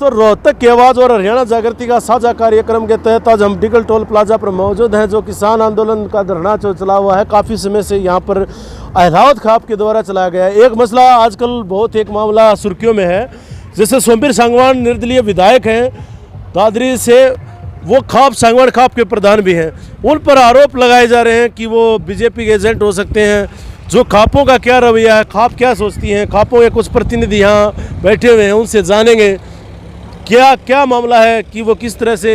दोस्तों, रोहतक की आवाज़ और हरियाणा जागृति का साझा कार्यक्रम के तहत आज हम डिगल टोल प्लाजा पर मौजूद हैं, जो किसान आंदोलन का धरना जो चला हुआ है। काफ़ी समय से यहाँ पर अहलावत खाप के द्वारा चलाया गया है। एक मसला आजकल बहुत एक मामला सुर्खियों में है, जैसे सोमवीर सांगवान निर्दलीय विधायक हैं दादरी से, वो खाप सांगवान खाप के प्रधान भी हैं। उन पर आरोप लगाए जा रहे हैं कि वो बीजेपी के एजेंट हो सकते हैं। जो खापों का क्या रवैया है, खाप क्या सोचती हैं, खापों के कुछ प्रतिनिधि यहाँ बैठे हुए हैं, उनसे जानेंगे क्या क्या मामला है कि वो किस तरह से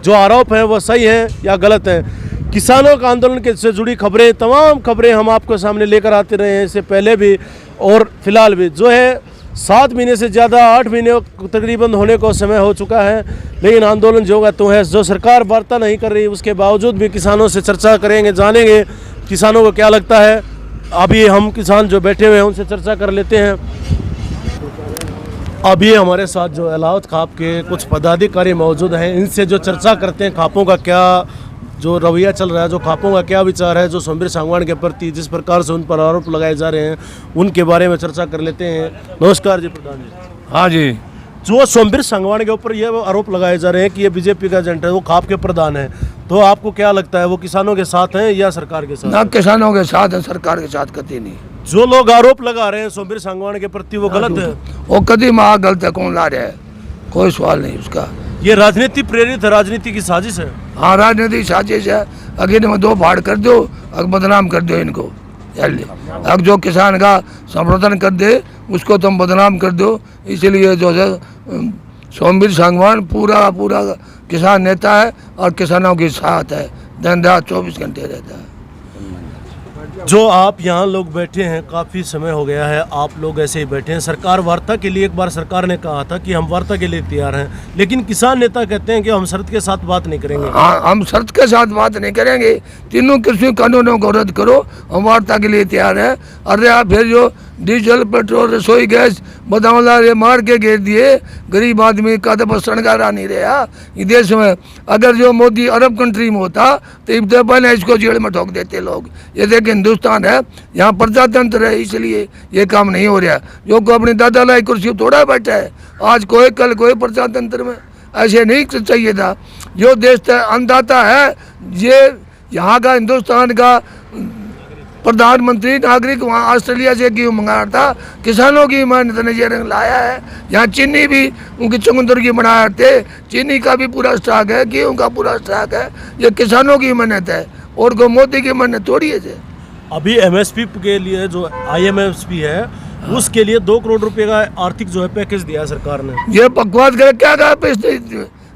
जो आरोप हैं वो सही है या गलत है। किसानों का आंदोलन के से जुड़ी खबरें, तमाम खबरें हम आपको सामने लेकर आते रहे हैं, इससे पहले भी और फिलहाल भी। जो है 7 महीने से ज़्यादा 8 महीने तकरीबन होने को समय हो चुका है, लेकिन आंदोलन जो तो है। जो सरकार वार्ता नहीं कर रही, उसके बावजूद भी किसानों से चर्चा करेंगे, जानेंगे किसानों को क्या लगता है। अभी हम किसान जो बैठे हुए हैं उनसे चर्चा कर लेते हैं। अभी हमारे साथ जो अहलावत खाप के कुछ पदाधिकारी मौजूद हैं, इनसे जो चर्चा करते हैं खापों का क्या जो रवैया चल रहा है, जो खापों का क्या विचार है, जो सोमवीर सांगवान के प्रति जिस प्रकार से उन पर आरोप लगाए जा रहे हैं, उनके बारे में चर्चा कर लेते हैं। नमस्कार जी प्रधान जी। हाँ जी। जो सोमवीर सांगवान के ऊपर ये आरोप लगाए जा रहे हैं कि ये बीजेपी का एजेंट है, वो खाप के प्रधान है, तो आपको क्या लगता है वो किसानों के साथ हैं या सरकार के साथ? ना किसानों के साथ है, सरकार के साथ कभी नहीं। जो लोग आरोप लगा रहे हैं सोमवीर सांगवान के प्रति, वो गलत है? वो कभी महा गलत है, कौन ला रहा है, कोई सवाल नहीं उसका। ये राजनीति प्रेरित है, राजनीति की साजिश है। हाँ, राजनीतिक साजिश है। अगर में 2 फाड़ कर दो, अब बदनाम कर दो इनको। अब जो किसान का समर्थन कर दे उसको तुम बदनाम कर दो। इसलिए जो है सोमवीर सांगवान पूरा किसान नेता है और किसानों के साथ है, दिन रात 24 घंटे रहता है। जो आप यहाँ लोग बैठे हैं, काफ़ी समय हो गया है आप लोग ऐसे ही बैठे हैं। सरकार वार्ता के लिए, एक बार सरकार ने कहा था कि हम वार्ता के लिए तैयार हैं, लेकिन किसान नेता कहते हैं कि हम शर्त के साथ बात नहीं करेंगे। हाँ, हम शर्त के साथ बात नहीं करेंगे। तीनों कृषि कानूनों को रद्द करो, हम वार्ता के लिए तैयार हैं। अरे आप फिर जो डीजल, पेट्रोल, रसोई गैस बदामला मार के घेर दिए, गरीब आदमी का तो बस शणगारा नहीं रहा इस देश में। अगर जो मोदी अरब कंट्री में होता तो इब्ते पहले इसको जेल में ठोक देते लोग। ये देख हिंदुस्तान है, यहाँ प्रजातंत्र है, इसलिए ये काम नहीं हो रहा। जो को अपनी दादा लाई कुर्सी थोड़ा बैठा है, आज कोई कल कोई प्रजातंत्र में ऐसे नहीं चाहिए था। जो देश अन्नदाता है, ये यहाँ का हिंदुस्तान का प्रधानमंत्री नागरिक वहाँ ऑस्ट्रेलिया से गेहूँ मंगाया था, किसानों की मेहनत ने ये रंग लाया है। यहाँ चीनी भी उनकी चुकंदर की बनाए थे, चीनी का भी पूरा स्टॉक है, गेहूँ का पूरा स्टॉक है। ये किसानों की मेहनत है और को मोदी की मेहनत थोड़ी है। अभी एमएसपी के लिए जो IMSP है, उसके लिए 2 करोड़ रुपए का आर्थिक जो है पैकेज दिया सरकार ने। ये बकवास करे, क्या पैसे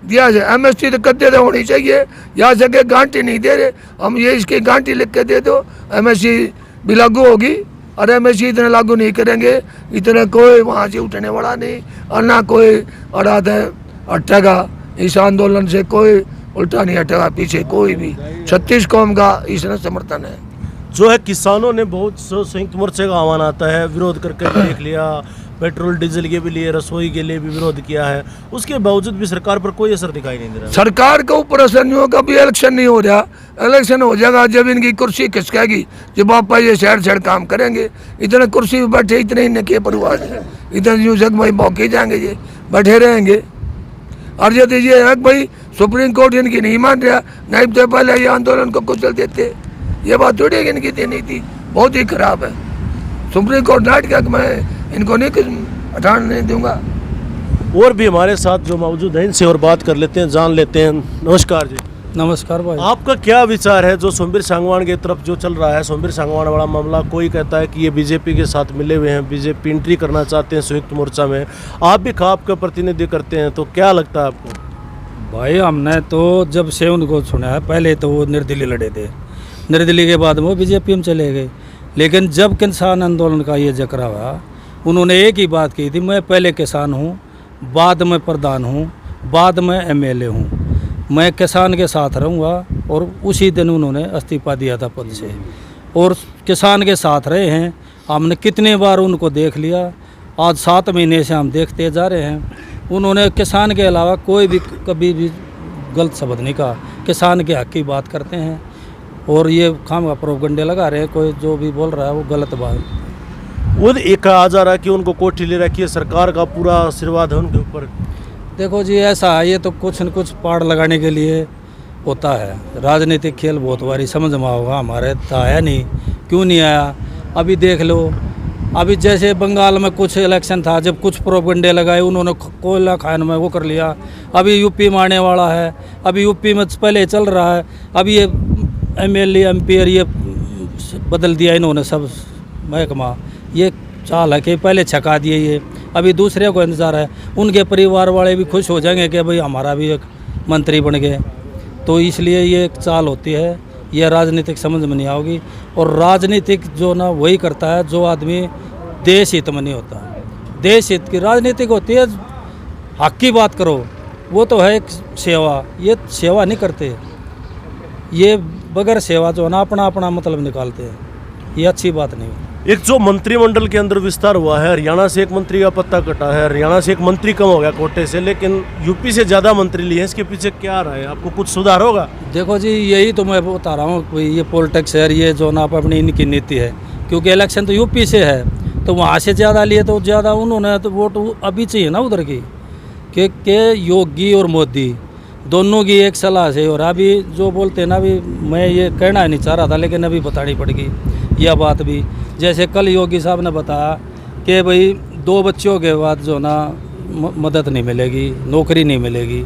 दिया है? MSP तो कद्दे तो होनी चाहिए, यहाँ जगह गांठी नहीं दे रहे। हम ये इसकी गांठी लिख के दे दो, MSP भी लागू होगी। और MSP इतने लागू नहीं करेंगे, इतने कोई वहाँ से उठने वाला नहीं, और ना कोई हटेगा। इस आंदोलन से कोई उल्टा नहीं हटेगा, पीछे कोई भी। 36 कौम का इसमें समर्थन है। जो है किसानों ने बहुत संयुक्त मोर्चे का आह्वान आता है, विरोध करके देख लिया, पेट्रोल डीजल के भी लिए, रसोई के लिए भी विरोध किया है, उसके बावजूद भी सरकार पर कोई असर दिखाई नहीं दे रहा। सरकार के ऊपर असर नहीं होगा, अभी इलेक्शन नहीं हो रहा। इलेक्शन हो जाएगा जब इनकी कुर्सी खिसकेगी, जब आप ये शहर काम करेंगे। इतने कुर्सी पर बैठे, इतने ही के परिवार है, इतने यूँ जगमई भौके जाएंगे, ये बैठे रहेंगे। और यदि ये है भाई सुप्रीम कोर्ट इनकी नहीं मान रहा, नहीं तो पहले ये आंदोलन को कुचल देते। ये बात थोड़ी इनकी देनी थी, बहुत ही खराब है। सुप्रीम कोर्ट नाट क्या, मैं इनको नहीं हटाने नहीं दूंगा। और भी हमारे साथ जो मौजूद हैं, इनसे और बात कर लेते हैं, जान लेते हैं। नमस्कार जी। नमस्कार भाई। आपका क्या विचार है जो सोमवीर सांगवान की तरफ जो चल रहा है, सोमवीर सांगवान वाला मामला? कोई कहता है कि ये बीजेपी के साथ मिले हुए हैं, बीजेपी एंट्री करना चाहते हैं संयुक्त मोर्चा में। आप भी खाप का प्रतिनिधि करते हैं, तो क्या लगता है आपको? भाई हमने तो जब से उनको सुना है, पहले तो वो निर्दलीय लड़े थे, निर्दलीय के बाद वो बीजेपी में चले गए। लेकिन जब किसान आंदोलन का ये जिक्र हुआ, उन्होंने एक ही बात की थी, मैं पहले किसान हूँ, बाद में प्रधान हूँ, बाद में MLA हूँ, मैं किसान के साथ रहूँगा। और उसी दिन उन्होंने इस्तीफा दिया था पद से, और किसान के साथ रहे हैं। हमने कितने बार उनको देख लिया, आज 7 महीने से हम देखते जा रहे हैं। उन्होंने किसान के अलावा कोई भी कभी भी गलत शब्द नहीं कहा, किसान के हक की बात करते हैं। और ये खाम का प्रोपगंडे लगा रहे हैं, कोई जो भी बोल रहा है वो गलत बात। वो एक कहा जा रहा है कि उनको कोठी ले रखी है, सरकार का पूरा आशीर्वाद है उनके ऊपर। देखो जी ऐसा है, ये तो कुछ न कुछ पाड़ लगाने के लिए होता है। राजनीतिक खेल बहुत बारी समझ में होगा, हमारे तो आया नहीं, क्यों नहीं आया? अभी देख लो, अभी जैसे बंगाल में कुछ इलेक्शन था, जब कुछ प्रोपगंडे लगाए उन्होंने कोयला खान में वो कर लिया। अभी यूपी में आने वाला है, अभी यूपी में पहले चल रहा है, अभी ये MLA MP ये बदल दिया इन्होंने सब महकमा। ये चाल है कि पहले छका दिए, ये अभी दूसरे को इंतज़ार है। उनके परिवार वाले भी खुश हो जाएंगे कि भाई हमारा भी एक मंत्री बन गए। तो इसलिए ये एक चाल होती है, ये राजनीतिक समझ में नहीं आओगी। और राजनीतिक जो ना वही करता है जो आदमी देश हित में नहीं होता। देश हित की राजनीतिक होती है, हक की बात करो, वो तो है एक सेवा। ये सेवा नहीं करते, ये बगैर सेवा जो है ना अपना अपना मतलब निकालते हैं। ये अच्छी बात नहीं है। एक जो मंत्रिमंडल के अंदर विस्तार हुआ है, हरियाणा से एक मंत्री का पत्ता कटा है, हरियाणा से एक मंत्री कम हो गया कोटे से, लेकिन यूपी से ज़्यादा मंत्री लिए हैं, इसके पीछे क्या रहा है? आपको कुछ सुधार होगा? देखो जी, यही तो मैं बता रहा हूँ, कोई ये पॉलिटिक्स है, ये जो ना अपनी इनकी नीति है। क्योंकि इलेक्शन तो यूपी से है, तो वहाँ से ज़्यादा लिए तो ज़्यादा उन्होंने तो वोट अभी चाहिए ना उधर की कि योगी और मोदी दोनों की एक सलाह से। और अभी जो बोलते हैं ना, अभी मैं ये कहना नहीं चाह रहा था, लेकिन अभी बतानी पड़ेगी यह बात भी। जैसे कल योगी साहब ने बताया कि भाई 2 बच्चों के बाद जो ना मदद नहीं मिलेगी, नौकरी नहीं मिलेगी,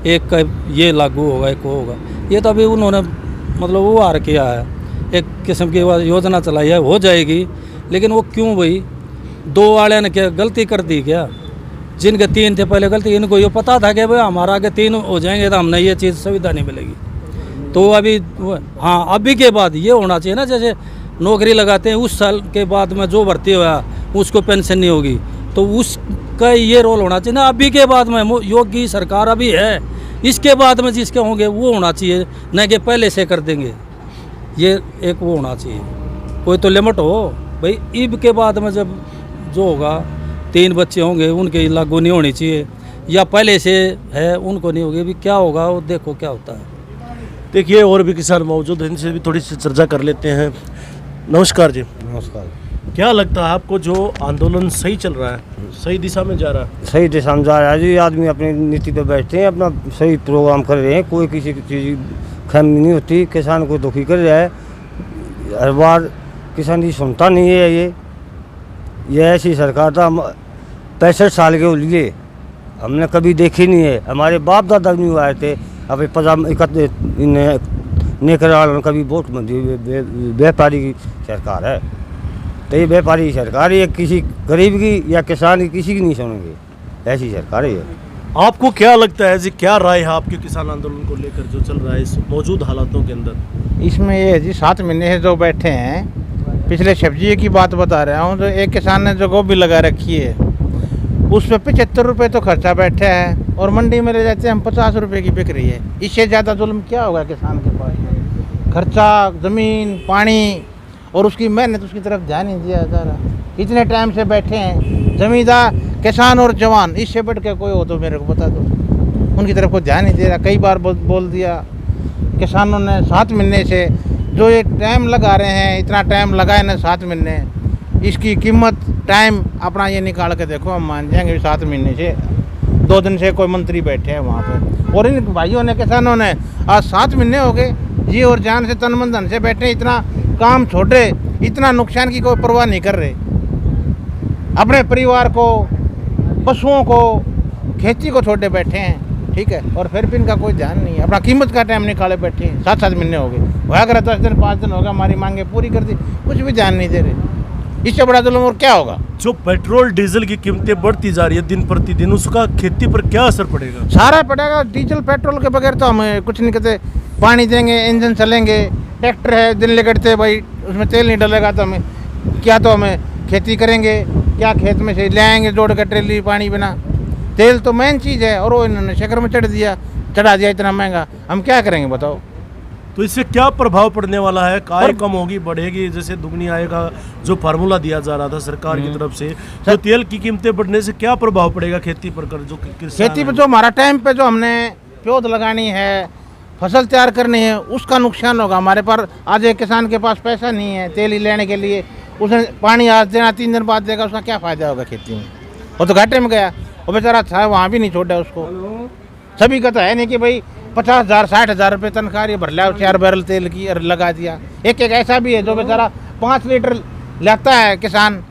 एक का ये लागू होगा, एक वो होगा। ये तो अभी उन्होंने मतलब वो आर किया है, एक किस्म की योजना चलाई है, हो जाएगी। लेकिन वो क्यों भाई 2 वाले ने क्या गलती कर दी क्या? जिनके 3 थे पहले गलती, इनको ये पता था कि भाई हमारा आगे 3 हो जाएंगे तो हमने ये चीज़ सुविधा नहीं मिलेगी। तो अभी हाँ, अभी के बाद ये होना चाहिए ना, जैसे नौकरी लगाते हैं उस साल के बाद में जो भर्ती हुआ उसको पेंशन नहीं होगी, तो उसका ये रोल होना चाहिए ना। अभी के बाद में योगी सरकार अभी है, इसके बाद में जिसके होंगे वो होना चाहिए, न कि पहले से कर देंगे। ये एक वो होना चाहिए, कोई तो लिमिट हो भाई। ईब के बाद में जब जो होगा 3 बच्चे होंगे उनके लागू नहीं होनी चाहिए, या पहले से है उनको नहीं होगी। अभी क्या होगा वो देखो क्या होता है। देखिए और भी किसान मौजूद हैं, इनसे भी थोड़ी सी चर्चा कर लेते हैं। नमस्कार जी। नमस्कार। क्या लगता है आपको, जो आंदोलन सही चल रहा है, सही दिशा में जा रहा है? सही दिशा में जा रहा है जी। आदमी अपनी नीति पे बैठते हैं, अपना सही प्रोग्राम कर रहे हैं, कोई किसी चीज़ खामी नहीं होती। किसान को दुखी कर रहा है, हर बार किसान की सुनता नहीं है। ये ऐसी सरकार था 65 साल के लिए हमने कभी देखी नहीं है। हमारे बाप दादा भी आए थे, अभी 51 नेकर कभी वोट व्यापारी की सरकार है। तो ये व्यापारी की सरकार, ये किसी गरीब की या किसान की किसी की नहीं सुनेंगे, ऐसी सरकार है। आपको क्या लगता है जी, क्या राय है आपके किसान आंदोलन को लेकर जो चल रहा है इस मौजूद हालातों के अंदर? इसमें ये है जी, 7 महीने से जो बैठे हैं, पिछले सब्जी की बात बता रहा हूँ, जो एक किसान ने जो गोभी लगा रखी है उस पर 75 रुपये तो खर्चा बैठा है, और मंडी में ले जाते हैं हम 50 रुपये की बिक रही है। इससे ज़्यादा जुल्म क्या होगा किसान के पास? खर्चा, ज़मीन, पानी और उसकी मेहनत, उसकी तरफ ध्यान नहीं दिया जा रहा। इतने टाइम से बैठे हैं जमींदार, किसान और जवान, इससे बढ़ के कोई हो तो मेरे को बता दो। उनकी तरफ को ध्यान नहीं दे रहा। कई बार बोल दिया किसानों ने 7 महीने से जो ये टाइम लगा रहे हैं, इतना टाइम लगाए ना 7 महीने, इसकी कीमत टाइम अपना ये निकाल के देखो, हम मान जाएंगे 7 महीने से 2 दिन से कोई मंत्री बैठे हैं वहाँ पे। और इन भाइयों ने, किसानों ने आज 7 महीने हो गए जी और जान से, तन मन धन से बैठे, इतना काम छोड़े, इतना नुकसान की कोई परवाह नहीं कर रहे। अपने परिवार को, पशुओं को, खेती को छोड़े बैठे हैं, ठीक है। और फिर भी इनका कोई ध्यान नहीं है, अपना कीमत का टाइम निकाले बैठे हैं। 7 महीने हो गए, वह अगर 10 दिन 5 दिन हो गया, हमारी मांगे पूरी कर दी, कुछ भी ध्यान नहीं दे रहे। इससे बड़ा जुल्म और क्या होगा? जो पेट्रोल डीजल की कीमतें बढ़ती जा रही है दिन प्रतिदिन, उसका खेती पर क्या असर पड़ेगा? सारा पड़ेगा। डीजल पेट्रोल के बगैर तो हम कुछ नहीं करते। पानी देंगे, इंजन चलेंगे, ट्रैक्टर है दिन लगते भाई, उसमें तेल नहीं डलेगा तो हमें क्या, तो हमें खेती करेंगे क्या? खेत में से ले आएंगे जोड़ कर ट्रेली पानी बिना। तेल तो मेन चीज़ है, और वो इन्होंने शक्कर में चढ़ा दिया इतना महंगा, हम क्या करेंगे बताओ? तो इससे क्या प्रभाव पड़ने वाला है? काय कम होगी, बढ़ेगी, जैसे दुगनी आएगा जो फार्मूला दिया जा रहा था सरकार की तरफ से, तो तेल की कीमतें बढ़ने से क्या प्रभाव पड़ेगा खेती पर? कर जो खेती पर जो हमारा टाइम पे जो हमने पौध लगानी है, फसल तैयार करनी है, उसका नुकसान होगा हमारे पर। आज एक किसान के पास पैसा नहीं है तेल ही लेने के लिए, उसने पानी आज देना 3 दिन बाद देगा, उसका क्या फ़ायदा होगा खेती में? वो तो घाटे में गया। वो बेचारा था वहाँ भी नहीं छोड़ा उसको। सभी का तो है नहीं कि भाई 50,000 60,000 रुपये तनख्वाह ये भर लिया 4 बैरल तेल की और लगा दिया। एक ऐसा भी है जो बेचारा 5 लीटर लेता है किसान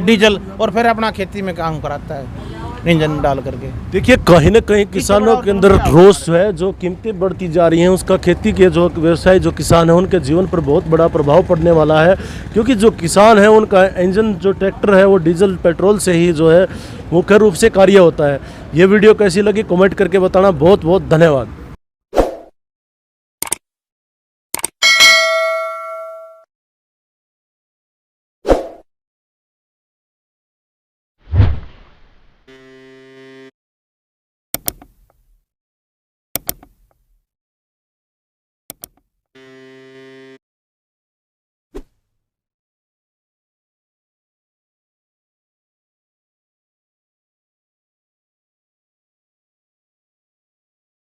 डीजल और फिर अपना खेती में काम कराता है इंजन डाल करके। देखिए कहीं ना कहीं किसानों के अंदर रोष है, जो कीमतें बढ़ती जा रही हैं उसका खेती के जो व्यवसाय जो किसान हैं उनके जीवन पर बहुत बड़ा प्रभाव पड़ने वाला है, क्योंकि जो किसान है उनका इंजन जो ट्रैक्टर है वो डीजल पेट्रोल से ही जो है मुख्य रूप से कार्य होता है। ये वीडियो कैसी लगी कमेंट करके बताना। बहुत बहुत धन्यवाद।